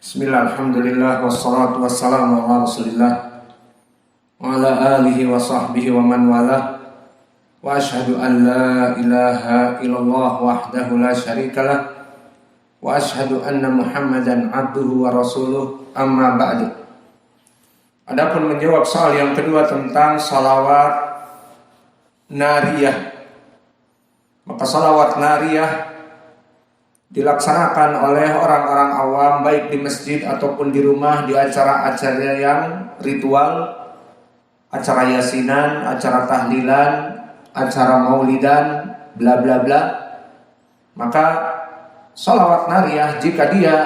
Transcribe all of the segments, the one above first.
Bismillah, alhamdulillah, wassalatu wassalamu ala rasulillah wa ala alihi wa sahbihi wa man wala wa ashhadu an la ilaha illallah wahdahu la syarikalah wa ashhadu anna muhammadan abduhu wa rasuluh amma ba'du. Adapun menjawab soal yang kedua tentang salawat nariyah, maka salawat nariyah dilaksanakan oleh orang-orang awam baik di masjid ataupun di rumah, di acara-acara yang ritual, acara yasinan, acara tahlilan, acara maulidan, bla bla bla. Maka salawat nariyah jika dia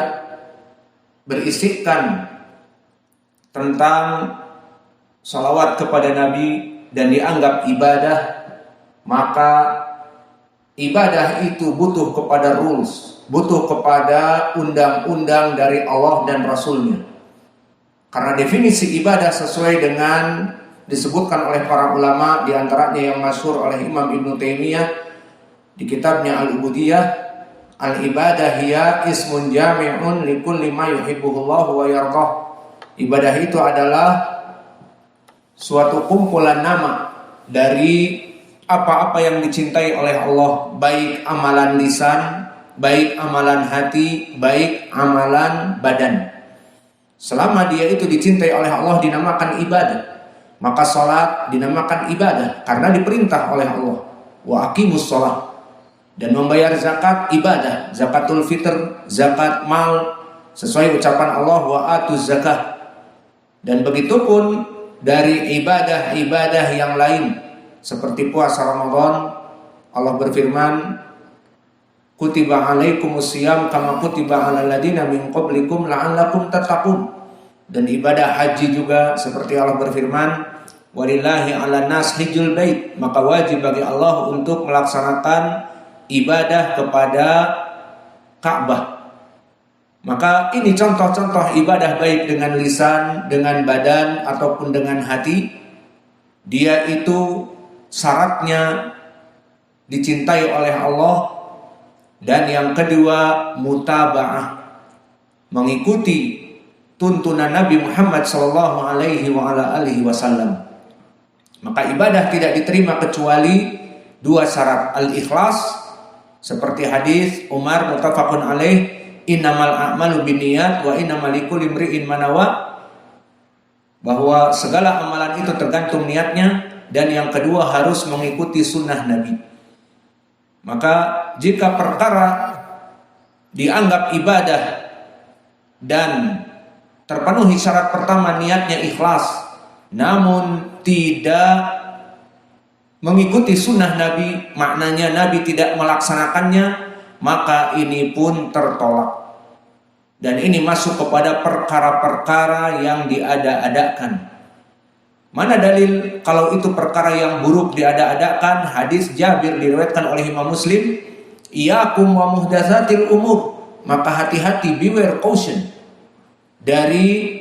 berisikan tentang salawat kepada Nabi dan dianggap ibadah, maka ibadah itu butuh kepada rules, butuh kepada undang-undang dari Allah dan Rasulnya. Karena definisi ibadah sesuai dengan disebutkan oleh para ulama, diantaranya yang masyhur oleh Imam Ibn Taimiyah di kitabnya Al-Ubudiyah, al-ibadah hiya ismun jami'un likulli ma yuhibbuhullahu wa yardah. Ibadah itu adalah suatu kumpulan nama dari apa-apa yang dicintai oleh Allah, baik amalan lisan, baik amalan hati, baik amalan badan. Selama dia itu dicintai oleh Allah dinamakan ibadah. Maka salat dinamakan ibadah karena diperintah oleh Allah, wa aqimus shalah. Dan membayar zakat ibadah, zakatul fitr, zakat mal sesuai ucapan Allah, wa atuz zakah. Dan begitupun dari ibadah-ibadah yang lain seperti puasa Ramadan, Allah berfirman, kutiba alaikumus syiyam kama kutiba alal ladina min qablikum la'allakum tattaqun. Dan ibadah haji juga seperti Allah berfirman, walillahi 'alan nas hijjul bait, maka wajib bagi Allah untuk melaksanakan ibadah kepada Ka'bah. Maka ini contoh-contoh ibadah baik dengan lisan, dengan badan ataupun dengan hati. Dia itu syaratnya dicintai oleh Allah. Dan yang kedua, mutaba'ah, mengikuti tuntunan Nabi Muhammad SAW. Maka ibadah tidak diterima kecuali dua syarat, al-ikhlas, seperti hadis Umar muttafaqun alaih, innamal a'malu binniyat wa innamal likulli imri'in ma nawa, bahwa segala amalan itu tergantung niatnya. Dan yang kedua harus mengikuti sunnah Nabi. Maka jika perkara dianggap ibadah dan terpenuhi syarat pertama, niatnya ikhlas, namun tidak mengikuti sunnah Nabi, maknanya Nabi tidak melaksanakannya, maka ini pun tertolak. Dan ini masuk kepada perkara-perkara yang diada-adakan. Mana dalil kalau itu perkara yang buruk diada-adakan? Hadis Jabir diriwayatkan oleh Imam Muslim, iyyakum wa muhdatsatil umur, maka hati-hati, beware, caution, dari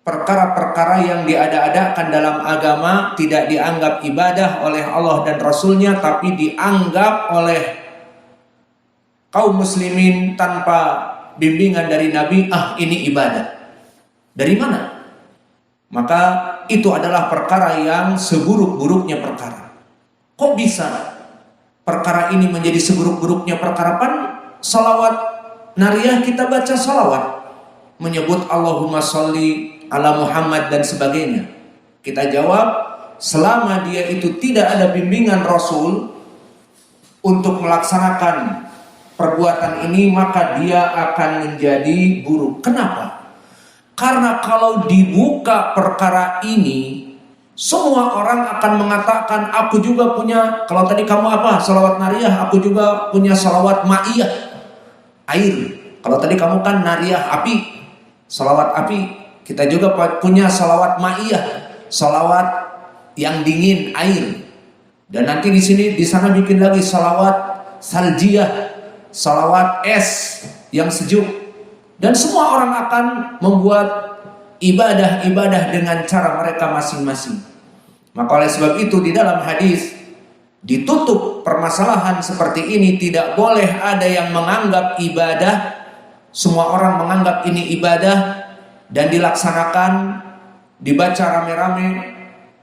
perkara-perkara yang diada-adakan dalam agama, tidak dianggap ibadah oleh Allah dan Rasulnya, tapi dianggap oleh kaum muslimin tanpa bimbingan dari Nabi, ini ibadah. Dari mana? Maka itu adalah perkara yang seburuk-buruknya perkara. Kok bisa perkara ini menjadi seburuk-buruknya perkara? Pan salawat nariyah kita baca salawat, menyebut Allahumma sholli ala Muhammad dan sebagainya. Kita jawab, selama dia itu tidak ada bimbingan Rasul untuk melaksanakan perbuatan ini, maka dia akan menjadi buruk. Kenapa? Karena kalau dibuka perkara ini, semua orang akan mengatakan, aku juga punya, kalau tadi kamu apa? Salawat nariyah, aku juga punya salawat ma'iyah, air. Kalau tadi kamu kan nariyah api, salawat api. Kita juga punya salawat ma'iyah, salawat yang dingin, air. Dan nanti di sini, di sana bikin lagi salawat saljiyah, salawat es yang sejuk. Dan semua orang akan membuat ibadah-ibadah dengan cara mereka masing-masing. Maka oleh sebab itu di dalam hadis ditutup permasalahan seperti ini, tidak boleh ada yang menganggap ibadah semua orang menganggap ini ibadah dan dilaksanakan, dibaca rame-rame,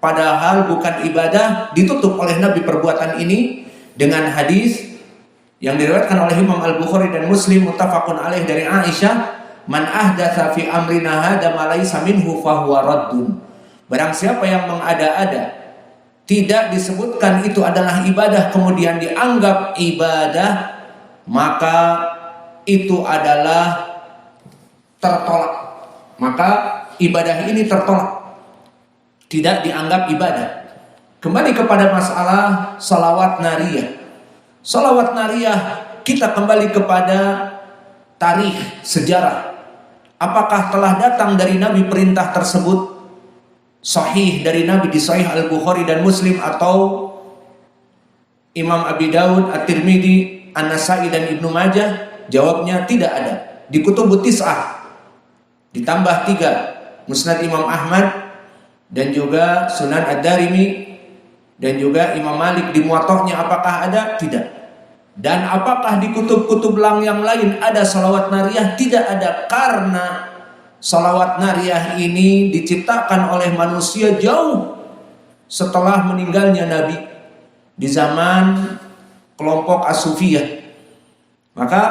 padahal bukan ibadah, ditutup oleh Nabi perbuatan ini dengan hadis yang diriwayatkan oleh Imam Al-Bukhari dan Muslim muttafaqun alaih dari Aisyah, man ahdatsa fi amrina hadza ma laysa minhu fahuwa raddun. Barang siapa yang mengada-ada, tidak disebutkan itu adalah ibadah kemudian dianggap ibadah, maka itu adalah tertolak. Maka ibadah ini tertolak, tidak dianggap ibadah. Kembali kepada masalah salawat nariyah. Salawat nariyah, kita kembali kepada tarikh, sejarah. Apakah telah datang dari Nabi perintah tersebut sahih dari Nabi di Sahih Al-Bukhari dan Muslim, atau Imam Abi Daud, At-Tirmidzi, An-Nasai dan Ibnu Majah? Jawabnya tidak ada. Di Kutubut Tis'ah ditambah 3, Musnad Imam Ahmad dan juga Sunan Ad-Darimi dan juga Imam Malik di Muwatta'nya, apakah ada? Tidak. Dan apakah di kutub-kutub yang lain ada salawat nariyah? Tidak ada, karena salawat nariyah ini diciptakan oleh manusia jauh setelah meninggalnya Nabi, di zaman kelompok As-Sufiyah. Maka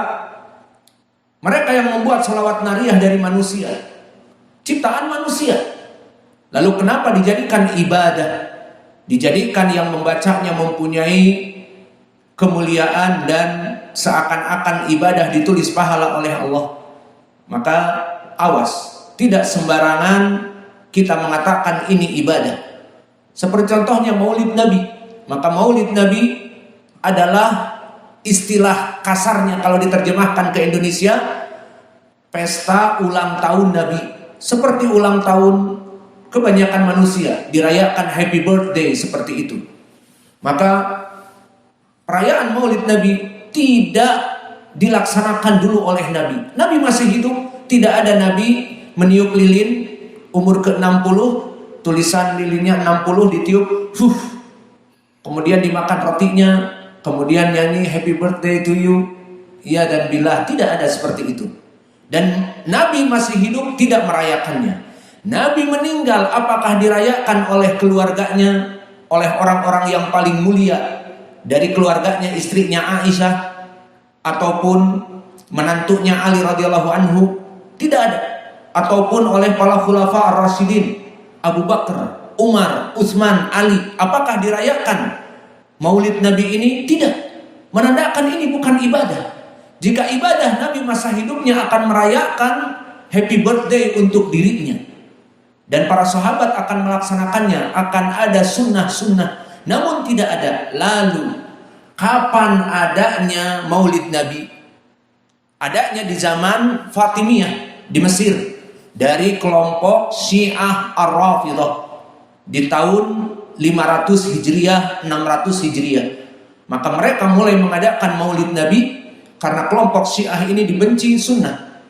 mereka yang membuat salawat nariyah dari manusia, ciptaan manusia. Lalu kenapa dijadikan ibadah? Dijadikan yang membacanya mempunyai kemuliaan dan seakan-akan ibadah ditulis pahala oleh Allah. Maka awas, tidak sembarangan kita mengatakan ini ibadah. Seperti contohnya Maulid Nabi. Maka Maulid Nabi adalah istilah kasarnya kalau diterjemahkan ke Indonesia, pesta ulang tahun Nabi. Seperti ulang tahun kebanyakan manusia, dirayakan happy birthday seperti itu. Maka perayaan Maulid Nabi tidak dilaksanakan dulu oleh Nabi. Nabi masih hidup, tidak ada Nabi meniup lilin umur ke-60, tulisan lilinnya 60 ditiup, kemudian dimakan rotinya, kemudian nyanyi happy birthday to you, iya dan billah. Tidak ada seperti itu. Dan Nabi masih hidup tidak merayakannya. Nabi meninggal, apakah dirayakan oleh keluarganya, oleh orang-orang yang paling mulia dari keluarganya, istrinya Aisyah ataupun menantunya Ali radhiyallahu anhu? Tidak ada. Ataupun oleh para khulafa ar-rasyidin, Abu Bakar, Umar, Utsman, Ali. Apakah dirayakan Maulid Nabi ini? Tidak. Menandakan ini bukan ibadah. Jika ibadah, Nabi masa hidupnya akan merayakan happy birthday untuk dirinya, dan para sahabat akan melaksanakannya, akan ada sunnah-sunnah. Namun tidak ada. Lalu kapan adanya Maulid Nabi? Adanya di zaman Fatimiyah di Mesir, dari kelompok Syiah Ar-Rafidhah di tahun 500 Hijriah, 600 Hijriah. Maka mereka mulai mengadakan Maulid Nabi karena kelompok Syiah ini dibenci sunnah,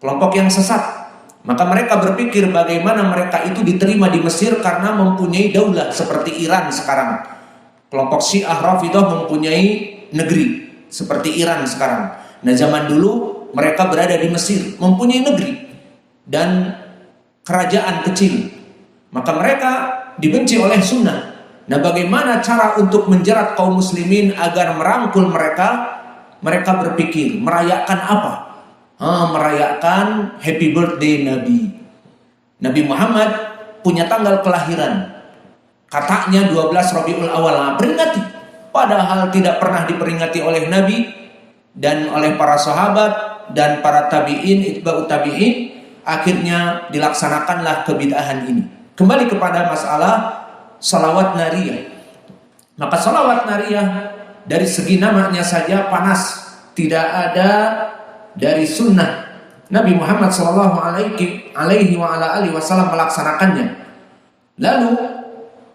kelompok yang sesat. Maka mereka berpikir bagaimana mereka itu diterima di Mesir karena mempunyai daulah seperti Iran sekarang. Kelompok Syiah Rafidhah mempunyai negeri seperti Iran sekarang. Nah, zaman dulu mereka berada di Mesir, mempunyai negeri dan kerajaan kecil. Maka mereka dibenci oleh sunnah. Nah, bagaimana cara untuk menjerat kaum muslimin agar merangkul mereka? Mereka berpikir, merayakan apa? Merayakan happy birthday Nabi. Nabi Muhammad punya tanggal kelahiran, katanya 12 Rabiul Awal, peringati. Padahal tidak pernah diperingati oleh Nabi dan oleh para sahabat dan para tabi'in, itba'ut tabi'in. Akhirnya dilaksanakanlah kebid'ahan ini. Kembali kepada masalah salawat nariyah. Maka salawat nariyah dari segi namanya saja panas, tidak ada dari sunnah Nabi Muhammad sallallahu alaihi wasallam melaksanakannya. Lalu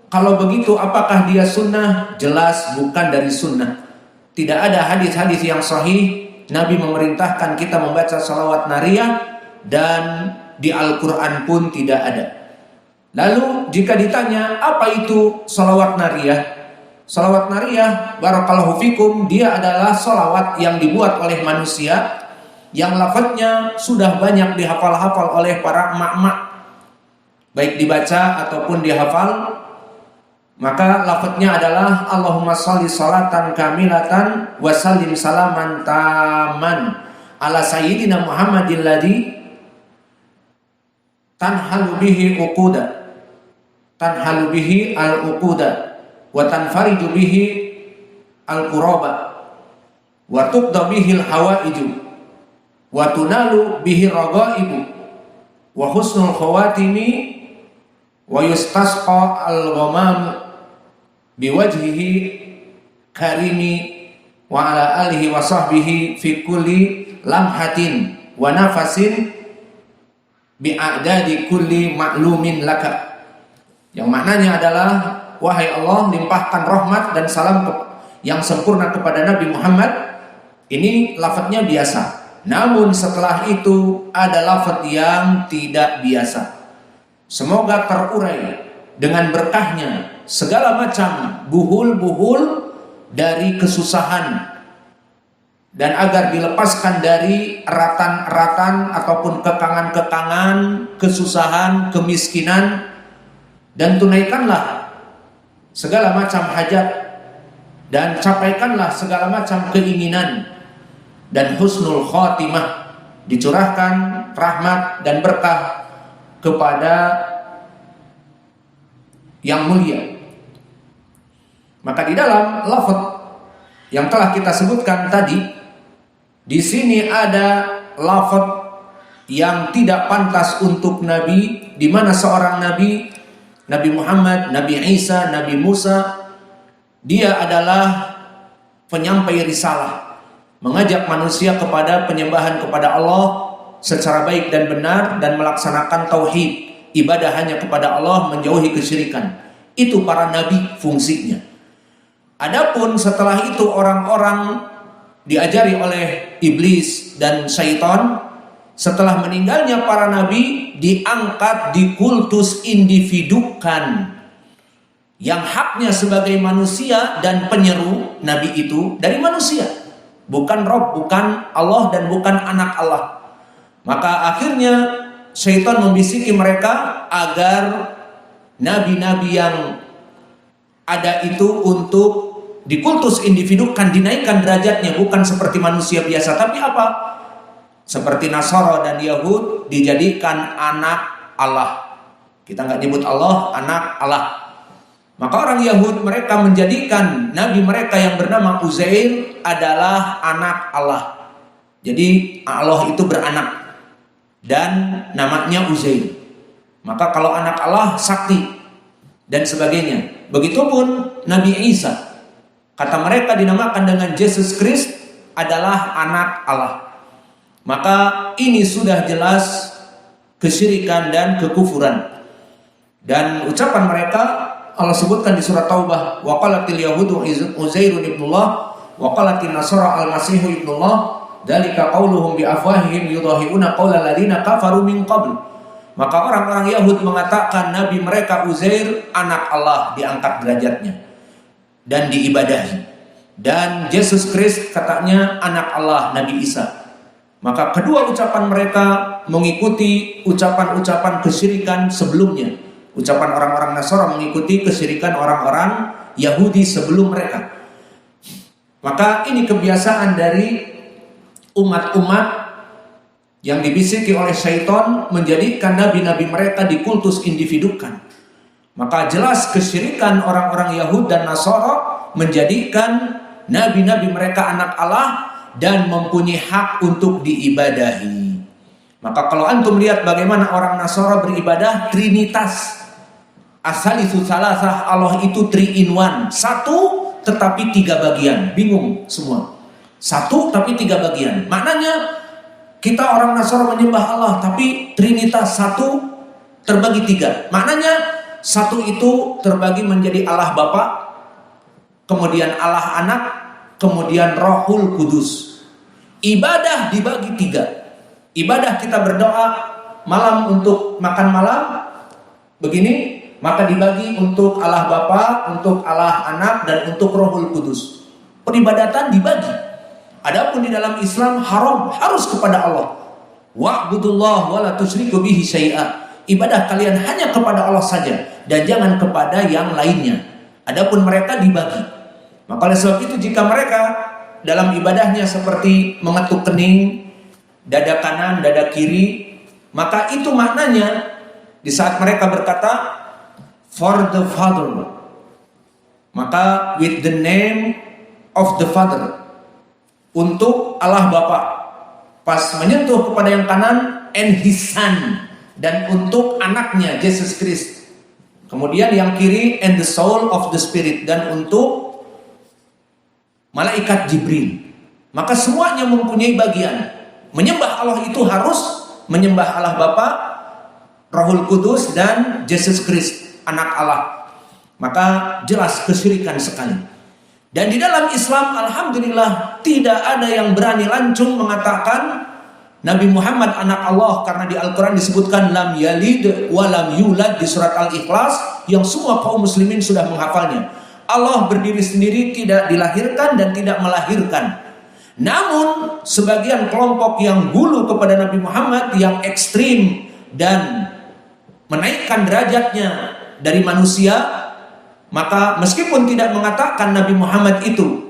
kalau begitu apakah dia sunnah? Jelas bukan dari sunnah. Tidak ada hadis-hadis yang sahih Nabi memerintahkan kita membaca salawat nariyah, dan di Al-Quran pun tidak ada. Lalu jika ditanya apa itu salawat nariyah? Salawat nariyah, barakallahu fikum, dia adalah salawat yang dibuat oleh manusia yang lafadznya sudah banyak dihafal-hafal oleh para emak-emak, baik dibaca ataupun dihafal. Maka lafadznya adalah Allahumma sholli sholatan kamilatan wa sallim salaman taman ala sayyidina Muhammadin ladzi tanhalu bihi al-uquda wa tanfariju bihi al-quraba wa tuqda bihi al-hawaiju wa tunalu bihi ragaibu wa husnul khawatimi wa yustasqa al-ghamam biwajhihi karimi wa ala alihi wa sahbihi fi kulli lamhatin wa nafasin bi'adadi kulli ma'lumin laka. Yang maknanya adalah, wahai Allah, limpahkan rahmat dan salam yang sempurna kepada Nabi Muhammad. Ini lafadznya biasa, namun setelah itu ada lafadz yang tidak biasa. Semoga terurai dengan berkahnya segala macam buhul-buhul dari kesusahan, dan agar dilepaskan dari eratan-eratan ataupun kekangan-kekangan, kesusahan, kemiskinan, dan tunaikanlah segala macam hajat dan capaikanlah segala macam keinginan, dan husnul khatimah, dicurahkan rahmat dan berkah kepada yang mulia. Maka di dalam lafaz yang telah kita sebutkan tadi, di sini ada lafaz yang tidak pantas untuk Nabi, di mana seorang Nabi, Nabi Muhammad, Nabi Isa, Nabi Musa, dia adalah penyampai risalah, mengajak manusia kepada penyembahan kepada Allah secara baik dan benar, dan melaksanakan tauhid, ibadah hanya kepada Allah, menjauhi kesyirikan. Itu para nabi fungsinya. Adapun setelah itu orang-orang diajari oleh iblis dan syaitan, setelah meninggalnya para nabi, diangkat, dikultus, individukan, yang haknya sebagai manusia dan penyeru nabi itu dari manusia, bukan Rob, bukan Allah, dan bukan anak Allah. Maka akhirnya syaitan membisiki mereka agar nabi-nabi yang ada itu untuk dikultus, individukan, dinaikkan derajatnya, bukan seperti manusia biasa, tapi apa? Seperti Nasara dan Yahud, dijadikan anak Allah. Kita nggak nyebut Allah, anak Allah. Maka orang Yahud, mereka menjadikan nabi mereka yang bernama Uzair adalah anak Allah. Jadi Allah itu beranak dan namanya Uzair. Maka kalau anak Allah, sakti dan sebagainya. Begitupun Nabi Isa, kata mereka dinamakan dengan Yesus Kristus, adalah anak Allah. Maka ini sudah jelas kesyirikan dan kekufuran. Dan ucapan mereka Allah sebutkan di surat Taubah, wa qalatil yahudu Uzairun ibnullah wa qalatin nasara al-masihu ibnullah dzalika qauluhum bi afwahihim yudahiuna qaulal ladzina kafaru min qabl. Maka orang-orang Yahud mengatakan nabi mereka Uzair anak Allah, diangkat derajatnya dan diibadahi. Dan Yesus Kristus katanya anak Allah, Nabi Isa. Maka kedua ucapan mereka mengikuti ucapan-ucapan kesyirikan sebelumnya. Ucapan orang-orang Nasara mengikuti kesyirikan orang-orang Yahudi sebelum mereka. Maka ini kebiasaan dari umat-umat yang dibisiki oleh syaitan, menjadikan nabi-nabi mereka dikultus, individukan. Maka jelas kesyirikan orang-orang Yahud dan Nasara menjadikan nabi-nabi mereka anak Allah dan mempunyai hak untuk diibadahi. Maka kalau antum lihat bagaimana orang Nasara beribadah, trinitas, asalisu salasah, Allah itu 3 in 1, satu tetapi 3 bagian. Bingung semua, satu tapi 3 bagian. Maknanya kita orang Nasara menyembah Allah, tapi trinitas, satu terbagi 3. Maknanya satu itu terbagi menjadi Allah Bapa, kemudian Allah Anak, kemudian Rohul Kudus. Ibadah dibagi 3. Ibadah kita berdoa malam untuk makan malam, begini, maka dibagi untuk Allah Bapa, untuk Allah Anak, dan untuk Rohul Kudus. Peribadatan dibagi. Adapun di dalam Islam haram, harus kepada Allah. Wa'budullah wa la tusyriku bihi syai'a. Ibadah kalian hanya kepada Allah saja dan jangan kepada yang lainnya. Adapun mereka dibagi. Maka oleh sebab itu jika mereka dalam ibadahnya seperti mengetuk kening, dada kanan, dada kiri, maka itu maknanya di saat mereka berkata for the Father, maka with the name of the Father, untuk Allah Bapa. Pas menyentuh kepada yang kanan, and His Son, dan untuk anaknya Yesus Kristus. Kemudian yang kiri, and the soul of the Spirit, dan untuk malaikat Jibril. Maka semuanya mempunyai bagian. Menyembah Allah itu harus menyembah Allah Bapa, Rohul Kudus, dan Yesus Kristus, anak Allah. Maka jelas kesyirikan sekali. Dan di dalam Islam alhamdulillah tidak ada yang berani lancung mengatakan Nabi Muhammad anak Allah, karena di Al-Quran disebutkan lam yalid wa lam yulad di surat Al-Ikhlas yang semua kaum muslimin sudah menghafalnya. Allah berdiri sendiri, tidak dilahirkan dan tidak melahirkan. Namun sebagian kelompok yang gulu kepada Nabi Muhammad, yang ekstrim dan menaikkan derajatnya dari manusia, maka meskipun tidak mengatakan Nabi Muhammad itu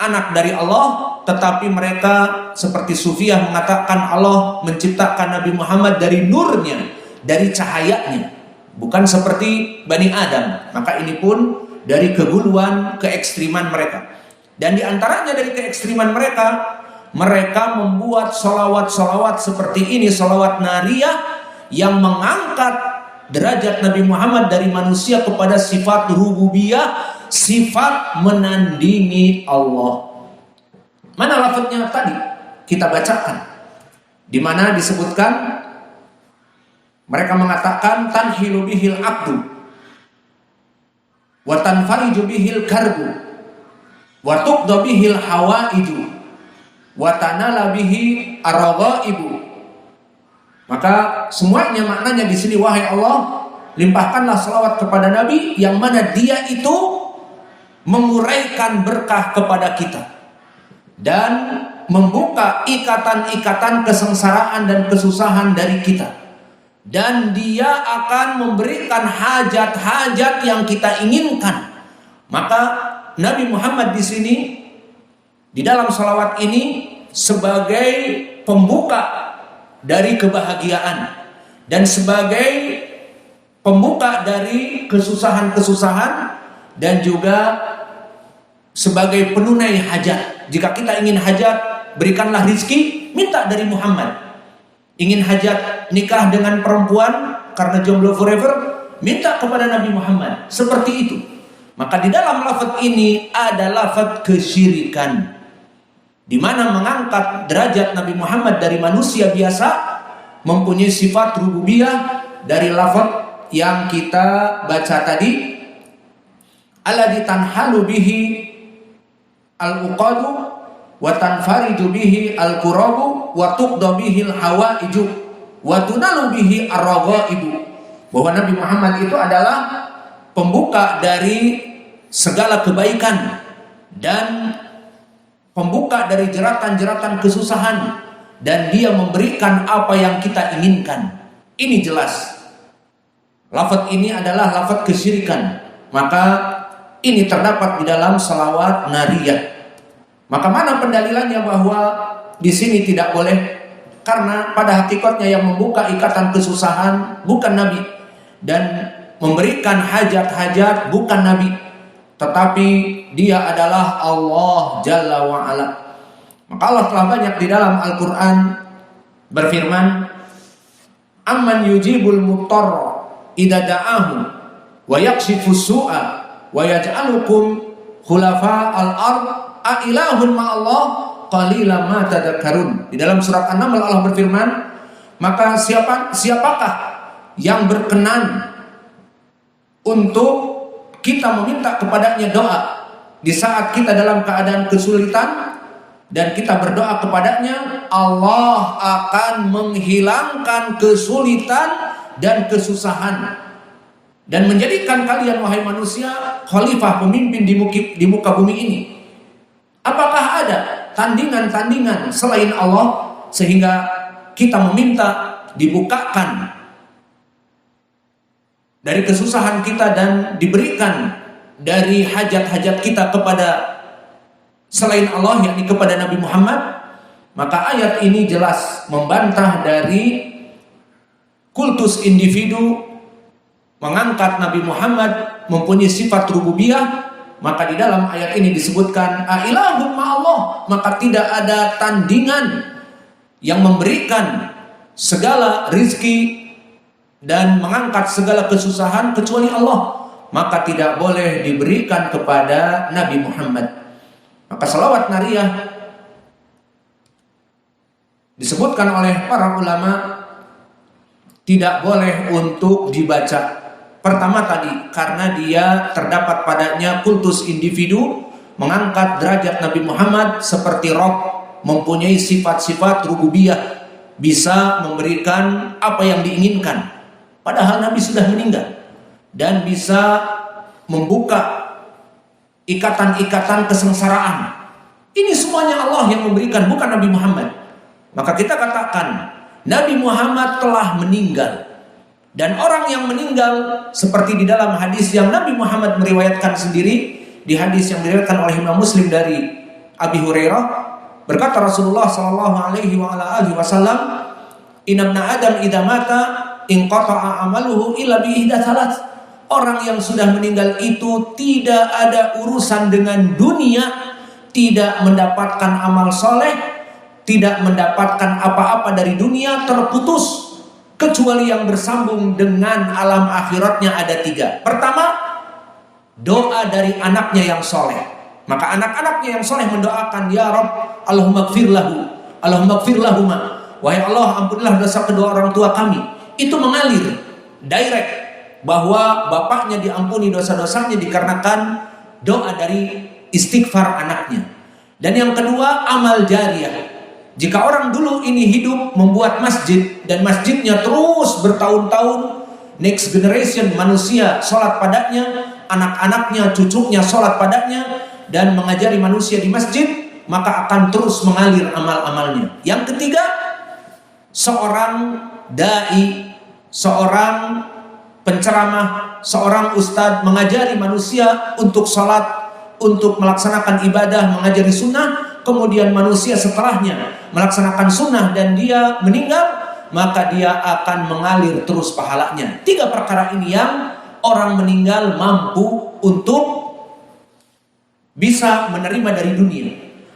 anak dari Allah, tetapi mereka seperti Sufiyah mengatakan Allah menciptakan Nabi Muhammad dari nurnya, dari cahayanya, bukan seperti Bani Adam. Maka ini pun dari keguluan, keekstriman mereka. Dan diantaranya dari keekstriman mereka, mereka membuat solawat-solawat seperti ini, solawat nariyah yang mengangkat derajat Nabi Muhammad dari manusia kepada sifat rububiyah, sifat menandingi Allah. Mana lafadznya tadi? Kita bacakan. Di mana disebutkan mereka mengatakan tanhilu bihil abdu wa tanfariju bihil karbu wa tuqda bihil hawaiju wa tanala bihi arghaibu. Maka semuanya maknanya di sini, wahai Allah, limpahkanlah salawat kepada Nabi yang mana dia itu menguraikan berkah kepada kita dan membuka ikatan-ikatan kesengsaraan dan kesusahan dari kita, dan dia akan memberikan hajat-hajat yang kita inginkan. Maka Nabi Muhammad di sini di dalam salawat ini sebagai pembuka dari kebahagiaan dan sebagai pembuka dari kesusahan-kesusahan, dan juga sebagai penunai hajat. Jika kita ingin hajat, berikanlah rizki, minta dari Muhammad. Ingin hajat nikah dengan perempuan karena jomblo forever, minta kepada Nabi Muhammad. Seperti itu. Maka di dalam lafaz ini ada lafaz kesyirikan, di mana mengangkat derajat Nabi Muhammad dari manusia biasa, mempunyai sifat rububiyah dari lafaz yang kita baca tadi, alladzi tanhalu bihi al-uqadu wa tanfariju bihi al-qurabu wa tuqda bihi al-hawaiju wa tunalu bihi ar-raghaibu. Bahwa Nabi Muhammad itu adalah pembuka dari segala kebaikan dan pembuka dari jeratan-jeratan kesusahan, dan dia memberikan apa yang kita inginkan. Ini jelas lafaz ini adalah lafaz kesyirikan. Maka ini terdapat di dalam salawat nariyah. Maka mana pendalilannya bahwa di sini tidak boleh? Karena pada hakikatnya yang membuka ikatan kesusahan bukan Nabi, dan memberikan hajat-hajat bukan Nabi, tetapi dia adalah Allah Jalla wa'ala. Maka Allah telah banyak di dalam Al-Quran berfirman, amman yujibul muttarra idza da'ahu wa yakshifu su'a wa yaj'alukum khulafa al-ard a ilahun ma'allah qalilan ma tadhakkarun. Di dalam surat An-Naml Allah berfirman, maka siapakah yang berkenan untuk kita meminta kepadanya doa di saat kita dalam keadaan kesulitan, dan kita berdoa kepadanya, Allah akan menghilangkan kesulitan dan kesusahan dan menjadikan kalian wahai manusia khalifah, pemimpin di muka bumi ini. Apakah ada? tandingan-tandingan selain Allah, sehingga kita meminta dibukakan dari kesusahan kita dan diberikan dari hajat-hajat kita kepada selain Allah, yakni kepada Nabi Muhammad, maka ayat ini jelas membantah dari kultus individu, mengangkat Nabi Muhammad mempunyai sifat rububiyah. Maka di dalam ayat ini disebutkan ailahum ma'allah, maka tidak ada tandingan yang memberikan segala rizki dan mengangkat segala kesusahan kecuali Allah, maka tidak boleh diberikan kepada Nabi Muhammad. Maka salawat nariyah disebutkan oleh para ulama tidak boleh untuk dibaca. Pertama tadi, karena dia terdapat padanya kultus individu, mengangkat derajat Nabi Muhammad seperti Rabb, mempunyai sifat-sifat rububiyah, bisa memberikan apa yang diinginkan, padahal Nabi sudah meninggal, dan bisa membuka ikatan-ikatan kesengsaraan. Ini semuanya Allah yang memberikan, bukan Nabi Muhammad. Maka kita katakan Nabi Muhammad telah meninggal. Dan orang yang meninggal, seperti di dalam hadis yang Nabi Muhammad meriwayatkan sendiri, di hadis yang diriwayatkan oleh Imam Muslim dari Abi Hurairah, berkata Rasulullah SAW, Inna ibna Adam idza mata inqata'a amaluhu illa bi ihda thalath. Orang yang sudah meninggal itu tidak ada urusan dengan dunia, tidak mendapatkan amal soleh, tidak mendapatkan apa-apa dari dunia, terputus, kecuali yang bersambung dengan alam akhiratnya ada 3. Pertama, doa dari anaknya yang soleh. Maka anak-anaknya yang soleh mendoakan, Ya Rabb, Allahumma gfir lahu, Allahumma gfir lahuma, wahai Allah, ampunilah dosa kedua orang tua kami. Itu mengalir direct bahwa bapaknya diampuni dosa-dosanya dikarenakan doa dari istighfar anaknya. Dan yang kedua, amal jariyah. Jika orang dulu ini hidup membuat masjid, dan masjidnya terus bertahun-tahun, next generation manusia sholat padanya, anak-anaknya, cucunya sholat padanya, dan mengajari manusia di masjid, maka akan terus mengalir amal-amalnya. Yang ketiga, seorang da'i, seorang penceramah, seorang ustadz mengajari manusia untuk sholat, untuk melaksanakan ibadah, mengajari sunnah, kemudian manusia setelahnya melaksanakan sunnah dan dia meninggal, maka dia akan mengalir terus pahalanya. 3 perkara ini yang orang meninggal mampu untuk bisa menerima dari dunia.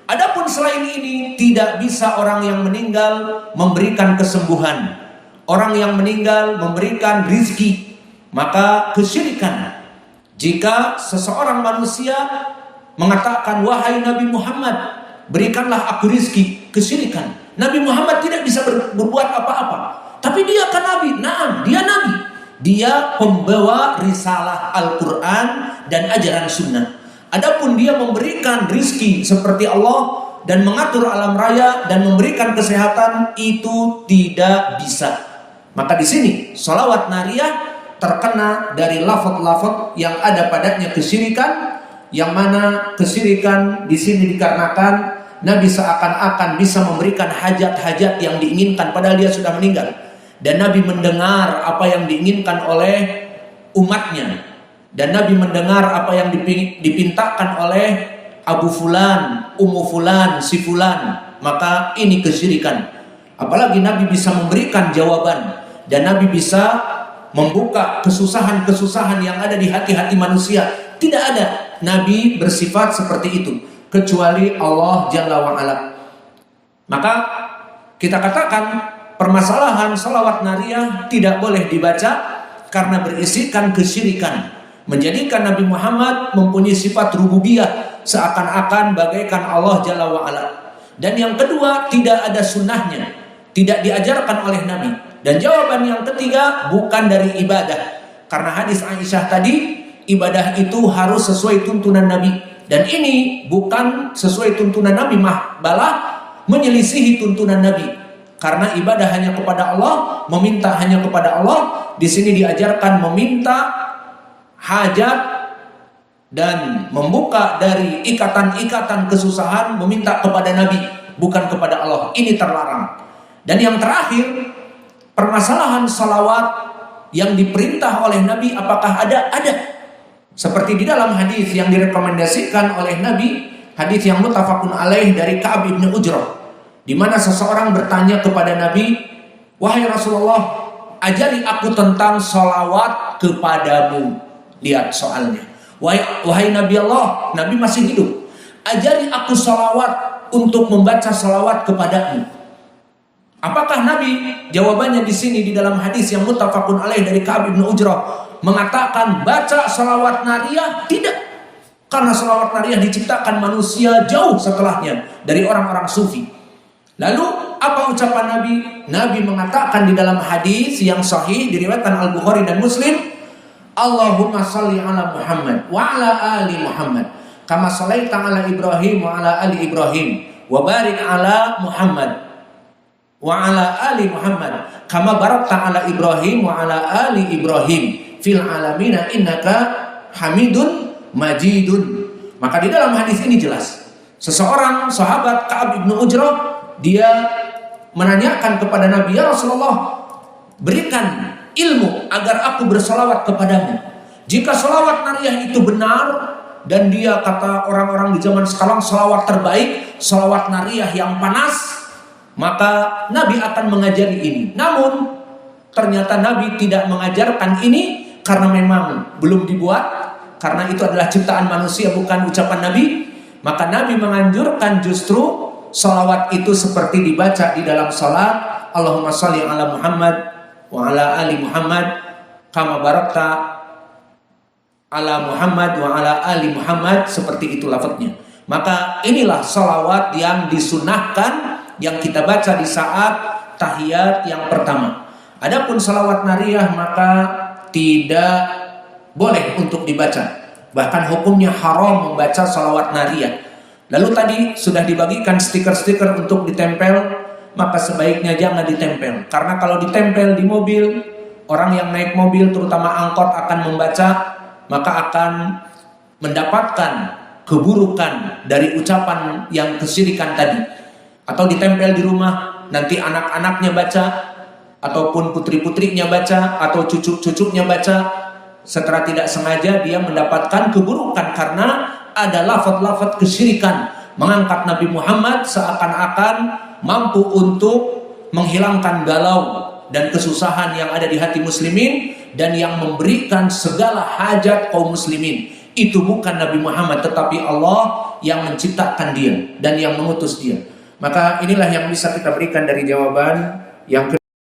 Adapun selain ini, tidak bisa orang yang meninggal memberikan kesembuhan, orang yang meninggal memberikan rizki. Maka kesyirikan jika seseorang manusia mengatakan, wahai Nabi Muhammad, berikanlah aku rizki, kesyirikan. Nabi Muhammad tidak bisa berbuat apa-apa, tapi dia kan Nabi. Naam, dia Nabi, dia pembawa risalah Al-Quran dan ajaran sunnah. Adapun dia memberikan rizki seperti Allah dan mengatur alam raya dan memberikan kesehatan, itu tidak bisa. Maka di sini sholawat nariyah terkena dari lafaz-lafaz yang ada padanya kesyirikan, yang mana kesyirikan di sini dikarenakan Nabi seakan-akan bisa memberikan hajat-hajat yang diinginkan padahal dia sudah meninggal, dan Nabi mendengar apa yang diinginkan oleh umatnya, dan Nabi mendengar apa yang dipintakan oleh Abu Fulan, Ummu Fulan, si Fulan. Maka ini kesyirikan. Apalagi Nabi bisa memberikan jawaban, dan Nabi bisa membuka kesusahan-kesusahan yang ada di hati-hati manusia. Tidak ada Nabi bersifat seperti itu kecuali Allah Jalla wa'ala. Maka kita katakan permasalahan sholawat nariyah tidak boleh dibaca karena berisikan kesyirikan, menjadikan Nabi Muhammad mempunyai sifat rububiyah seakan-akan bagaikan Allah Jalla wa'ala. Dan yang kedua, tidak ada sunnahnya, tidak diajarkan oleh Nabi. Dan jawaban yang ketiga, bukan dari ibadah, karena hadis Aisyah tadi, ibadah itu harus sesuai tuntunan Nabi, dan ini bukan sesuai tuntunan Nabi, malah menyelisihi tuntunan Nabi. Karena ibadah hanya kepada Allah, meminta hanya kepada Allah. Di sini diajarkan meminta hajat dan membuka dari ikatan-ikatan kesusahan meminta kepada Nabi, bukan kepada Allah. Ini terlarang. Dan yang terakhir, permasalahan salawat yang diperintah oleh Nabi apakah ada? Ada. Seperti di dalam hadis yang direkomendasikan oleh Nabi, hadis yang muttafaqun alaih dari Ka'ab bin Ujrah, di mana seseorang bertanya kepada Nabi, "Wahai Rasulullah, ajari aku tentang salawat kepadamu." Lihat soalnya. Wahai Nabi Allah, Nabi masih hidup. Ajari aku salawat untuk membaca salawat kepadamu. Apakah Nabi, jawabannya di sini di dalam hadis yang muttafaqun alaih dari Ka'ab bin Ujrah, mengatakan baca salawat nariyah? Tidak. Karena salawat nariyah diciptakan manusia jauh setelahnya dari orang-orang sufi. Lalu apa ucapan Nabi? Nabi mengatakan di dalam hadis yang sahih diriwayatkan Al-Bukhari dan Muslim, Allahumma salli ala Muhammad wa ala ali Muhammad kama shallaita ala Ibrahim wa ala ali Ibrahim wa barik ala Muhammad wa ala ali Muhammad kama barakta ala Ibrahim wa ala ali Ibrahim fil alamina innaka Hamidun Majidun. Maka di dalam hadis ini jelas, seseorang sahabat Ka'ab bin Ujrah, dia menanyakan kepada Nabi, "Ya Rasulullah, berikan ilmu agar aku bersolawat kepadamu. Jika solawat nariyah itu benar," dan dia kata orang-orang di zaman sekarang solawat terbaik, solawat nariyah yang panas, maka Nabi akan mengajari ini. Namun ternyata Nabi tidak mengajarkan ini karena memang belum dibuat, karena itu adalah ciptaan manusia bukan ucapan Nabi. Maka Nabi menganjurkan justru salawat itu seperti dibaca di dalam salat, Allahumma shalli ala Muhammad wa ala ali Muhammad kama barakta ala Muhammad wa ala ali Muhammad, seperti itu lafadznya. Maka inilah salawat yang disunahkan yang kita baca di saat tahiyat yang pertama. Adapun salawat nariyah maka tidak boleh untuk dibaca. Bahkan hukumnya haram membaca salawat nariyah. Lalu tadi sudah dibagikan stiker-stiker untuk ditempel, maka sebaiknya jangan ditempel. Karena kalau ditempel di mobil, orang yang naik mobil terutama angkot akan membaca, maka akan mendapatkan keburukan dari ucapan yang kesyirikan tadi. Atau ditempel di rumah, nanti anak-anaknya baca, ataupun putri-putrinya baca, atau cucu-cucunya baca, setelah tidak sengaja dia mendapatkan keburukan karena ada lafaz-lafaz kesyirikan, mengangkat Nabi Muhammad seakan-akan mampu untuk menghilangkan galau dan kesusahan yang ada di hati muslimin dan yang memberikan segala hajat kaum muslimin. Itu bukan Nabi Muhammad, tetapi Allah yang menciptakan dia dan yang mengutus dia. Maka inilah yang bisa kita berikan dari jawaban yang